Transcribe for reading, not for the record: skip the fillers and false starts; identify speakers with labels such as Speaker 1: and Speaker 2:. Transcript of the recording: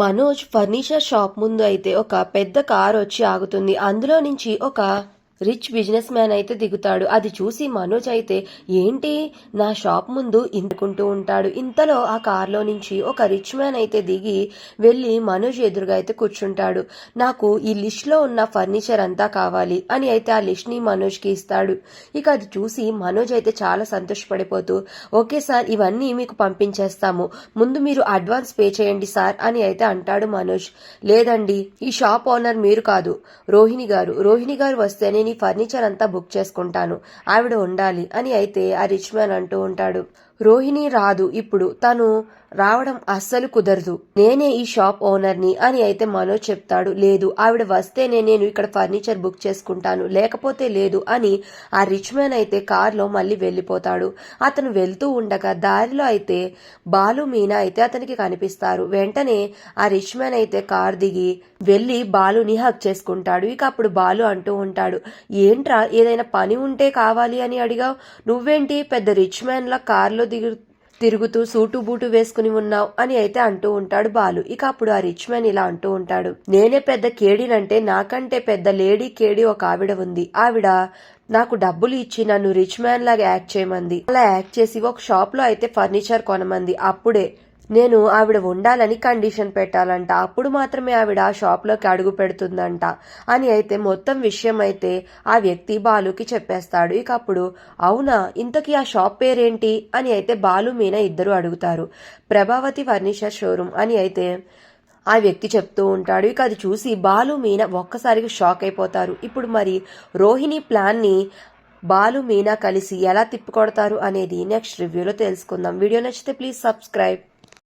Speaker 1: Manoj furniture shop ముందు అయితే ఒక పెద్ద కార్ వచ్చి ఆగుతుంది. అందులో నుంచి ఒక రిచ్ బిజినెస్ మ్యాన్ అయితే దిగుతాడు. అది చూసి మనోజ్ అయితే ఏంటి నా షాప్ ముందు ఇందుకుంటూ ఉంటాడు. ఇంతలో ఆ కార్లో నుంచి ఒక రిచ్ మ్యాన్ అయితే దిగి వెళ్ళి మనోజ్ ఎదురుగా అయితే కూర్చుంటాడు. నాకు ఈ లిస్ట్ లో ఉన్న ఫర్నిచర్ అంతా కావాలి అని అయితే ఆ లిస్ట్ ని మనోజ్ కి ఇస్తాడు. ఇక అది చూసి మనోజ్ అయితే చాలా సంతోషపడిపోతూ ఓకే సార్, ఇవన్నీ మీకు పంపించేస్తాము, ముందు మీరు అడ్వాన్స్ పే చేయండి సార్ అని అయితే అంటాడు మనోజ్. లేదండి, ఈ షాప్ ఓనర్ మీరు కాదు, రోహిణి గారు వస్తేనే నీ ఫర్నిచర్ అంతా బుక్ చేసుకుంటాను, ఆవిడ ఉండాలి అని అయితే ఆ రిచ్ మ్యాన్ అంటూ ఉంటాడు. రోహిణి రాదు, ఇప్పుడు తను రావడం అస్సలు కుదరదు, నేనే ఈ షాప్ ఓనర్ని అని అయితే మనోజ్ చెప్తాడు. లేదు, ఆవిడ వస్తేనే నేను ఇక్కడ ఫర్నిచర్ బుక్ చేసుకుంటాను, లేకపోతే లేదు అని ఆ రిచ్ మ్యాన్ అయితే కార్లో మళ్ళీ వెళ్ళిపోతాడు. అతను వెళ్తూ ఉండగా దారిలో అయితే బాలు మీనా అయితే అతనికి కనిపిస్తారు. వెంటనే ఆ రిచ్ మ్యాన్ అయితే కార్ దిగి వెళ్ళి బాలుని హక్ చేసుకుంటాడు. ఇక అప్పుడు బాలు అంటూ ఉంటాడు, ఏంట్రా ఏదైనా పని ఉంటే కావాలి అని అడిగావు, నువ్వేంటి పెద్ద రిచ్ మ్యాన్ లా కార్లో తిరుగుతూ సూటు బూటు వేసుకుని ఉన్నావు అని అయితే అంటూ ఉంటాడు బాలు. ఇక అప్పుడు ఆ రిచ్ మ్యాన్ ఇలా అంటూ ఉంటాడు, నేనే పెద్ద కేడినంటే నాకంటే పెద్ద లేడీ కేడి ఒక ఆవిడ ఉంది, ఆవిడ నాకు డబ్బులు ఇచ్చి నన్ను రిచ్ మ్యాన్ లాగా యాక్ట్ చేయమంది, అలా యాక్ట్ చేసి ఒక షాప్ లో అయితే ఫర్నిచర్ కొనమంది, అప్పుడే నేను ఆవిడ ఉండాలని కండిషన్ పెట్టాలంట, అప్పుడు మాత్రమే ఆవిడ ఆ షాప్ లోకి అడుగు పెడుతుందంట అని అయితే మొత్తం విషయం అయితే ఆ వ్యక్తి బాలుకి చెప్పేస్తాడు. ఇక అప్పుడు అవునా, ఇంతకీ ఆ షాప్ పేరేంటి అని అయితే బాలు మీనా ఇద్దరు అడుగుతారు. ప్రభావతి ఫర్నిచర్ షోరూమ్ అని అయితే ఆ వ్యక్తి చెప్తూ ఉంటాడు. ఇక అది చూసి బాలు మీనా ఒక్కసారిగా షాక్ అయిపోతారు. ఇప్పుడు మరి రోహిణి ప్లాన్ ని బాలు మీనా కలిసి ఎలా తిప్పికొడతారు అనేది నెక్స్ట్ రివ్యూలో తెలుసుకుందాం. వీడియో నచ్చితే ప్లీజ్ సబ్స్క్రైబ్.